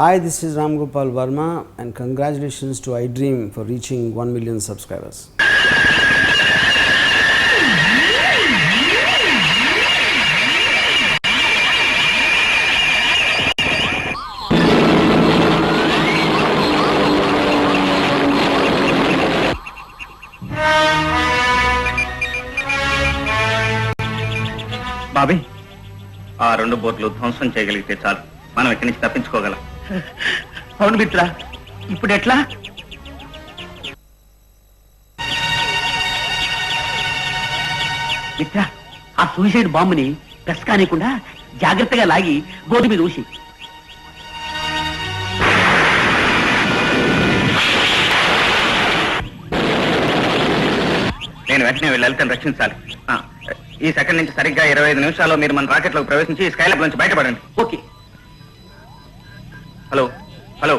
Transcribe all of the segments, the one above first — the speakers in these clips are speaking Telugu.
Hi, this is Ram Gopal Verma and congratulations to iDream for reaching 1 million subscribers. Bobby ఆ రెండు బోట్లు ధ్వంసం చేయగలిగితే చాలు, మనం ఇక్కడి నుంచి తప్పించుకోగలం. అవును మిత్ర, ఇప్పుడు ఎట్లా? మిత్ర, ఆ సూసైడ్ బాంబుని ప్రెస్ కానికుండా జాగ్రత్తగా లాగి బోర్డు మీద ఊసి. నేను వెంటనే వెళ్ళి లలితను రక్షించాలి. ఈ సెకండ్ నుంచి సరిగ్గా 25 నిమిషాల్లో మీరు మన రాకెట్లోకి ప్రవేశించి స్కైలాబ్ నుంచి బయటపడండి. ఓకే. హలో హలో,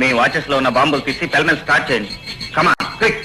మీ వాచెస్ లో ఉన్న బాంబులు తీసి పెల్మెల్ స్టార్ట్ చేయండి. Come on quick.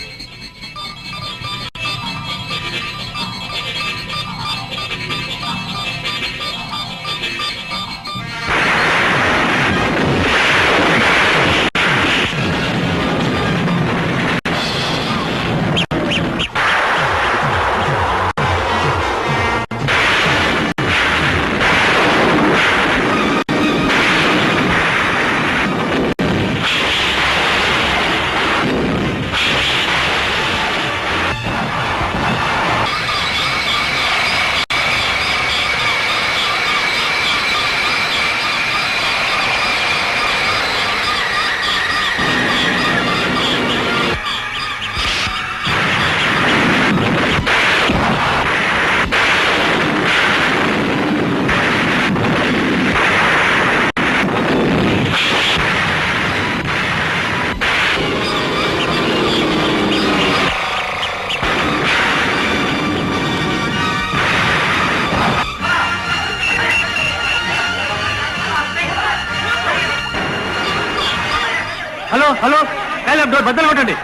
Hello hello, Skylab door బద్దలు కొట్టండి.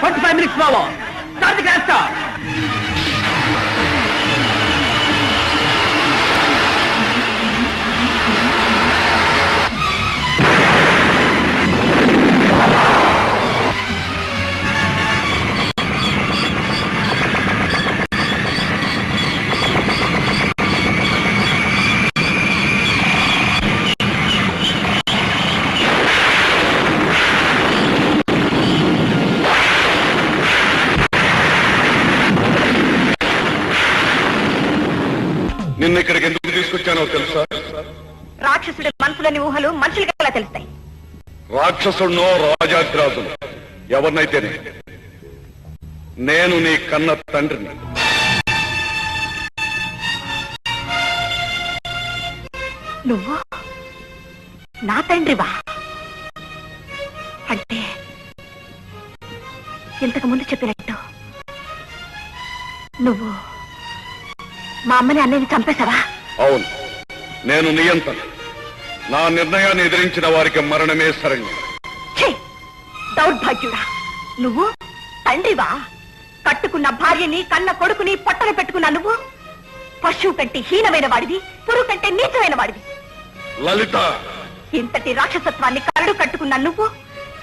45 minutes Baba, start the gas star. నిన్న ఇక్కడికి ఎందుకు తీసుకొచ్చానో తెలుసా? రాక్షసుడి మనసులోని ఊహలు మనుషులకి ఎలా తెలుస్తాయి? రాక్షసుడినో రాజాగ్రాజును ఎవరినైతేనే నేను నీ కన్న తండ్రిని. నువ్వు నా తండ్రివా? అంటే ఇంతకు ముందు చెప్పినట్టు నువ్వు మా అమ్మని అన్నయ్యని చంపేశావా? అవును, నేను నియంత్రణ. నా నిర్ణయాన్ని ఎదిరించిన వారికి మరణమే శరణ్యం. దౌర్భాగ్యుడా, నువ్వు తండ్రివా? కట్టుకున్న భార్యని కన్న కొడుకుని పొట్టన పెట్టుకున్న నువ్వు పశువు కంటే హీనమైన వాడివి, పురుగు కంటే నీచమైన వాడివి. లలిత, ఇంతటి రాక్షసత్వాన్ని కరడు కట్టుకున్న నువ్వు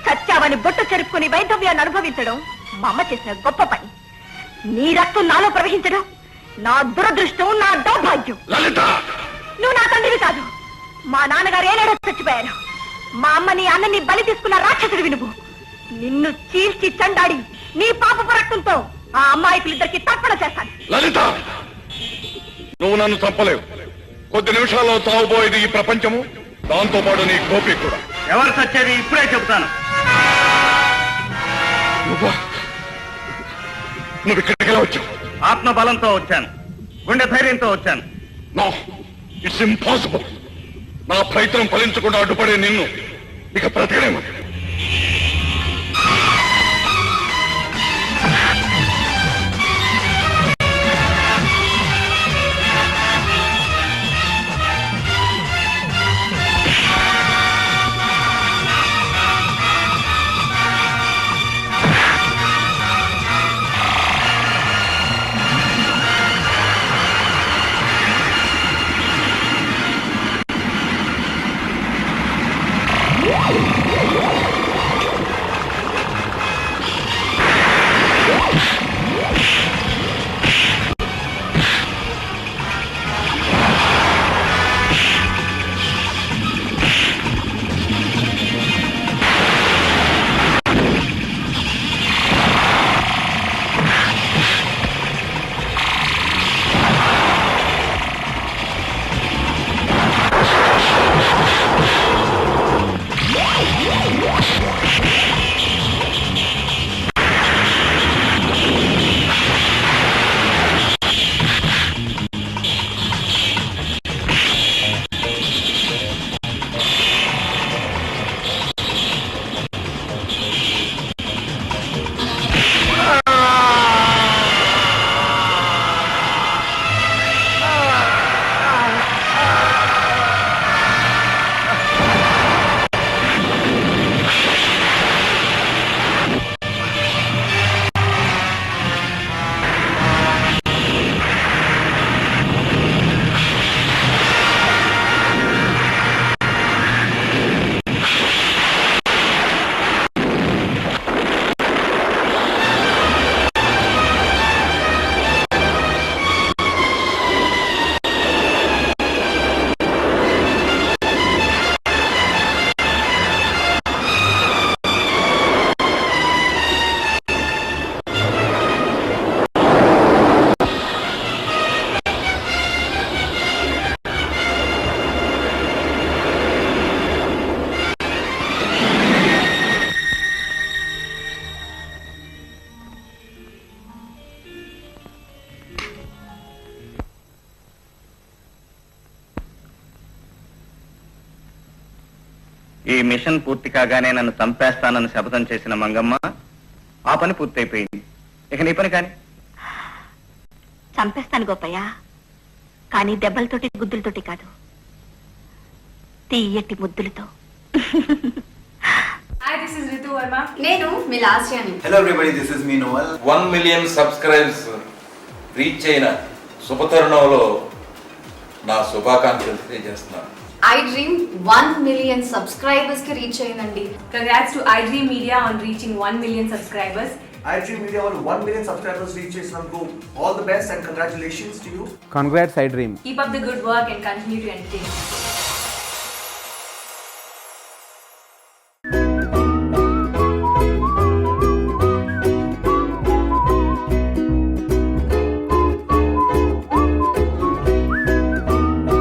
సత్యావని బొట్టు చెరుపుకుని వైధవ్యాన్ని అనుభవించడం మా అమ్మ చేసిన గొప్ప పని. నీ రక్తం నాలో ప్రవహించడం నా దురదృష్టం, నా దౌర్భాగ్యం. లలిత, నువ్వు నా తండ్రివి కాదు. మా నాన్నగారు ఏనాడో చచ్చిపోయారు. మా అమ్మని అన్నని బలి తీసుకున్న రాక్షసుడివి నువ్వు. నిన్ను చీల్చి చండాడి నీ పాపపు రక్తంతో ఆ అమ్మాయికులిద్దరికి తర్పణ చేస్తాను. లలిత, నువ్వు నన్ను చంపలేవు. కొద్ది నిమిషాల్లో తావుబోయేది ఈ ప్రపంచము, దాంతో పాటు నీ గోపి కూడా. ఎవరు చచ్చేది ఇప్పుడే చెబుతాను. నువ్వు ఇక్కడికి ఎలా వచ్చావు? ఆత్మబలంతో వచ్చాను, గుండె ధైర్యంతో వచ్చాను. No, it's impossible. నా ప్రయత్నం ఫలించకుండా అడ్డుపడే నిన్ను ఇక బ్రతకలేము. ఈ మిషన్ పూర్తి కాగానే నన్ను చంపేస్తానని శపథం చేసిన మంగమ్మ ఆ పని పూర్తయిపోయింది. ఇక నీ పని కాని. చంపేస్తాను గోపయ్య, కానీ దెబ్బలతోటి గుద్దులతోటి కాదు, తీయటి ముద్దులతో. Hi, this is Ritu Verma. నేను మీ లాస్యాని. Hello everybody, this is me Noel. 1 million subscribes reach అయిన శుభతరుణంలో నా శుభాకాంక్షలు తెలియజేస్తున్నాను. ఐ డ్రీమ్ 1 million సబ్స్క్రైబర్స్ కి రీచ్ అయిందండి. Congrats to iDream Media on reaching 1 million subscribers. iDream Media వాళ్ళు 1 million subscribers reach చేసినందుకు all the best and congratulations to you. Congrats, iDream. Keep up the good work and continue to entertain.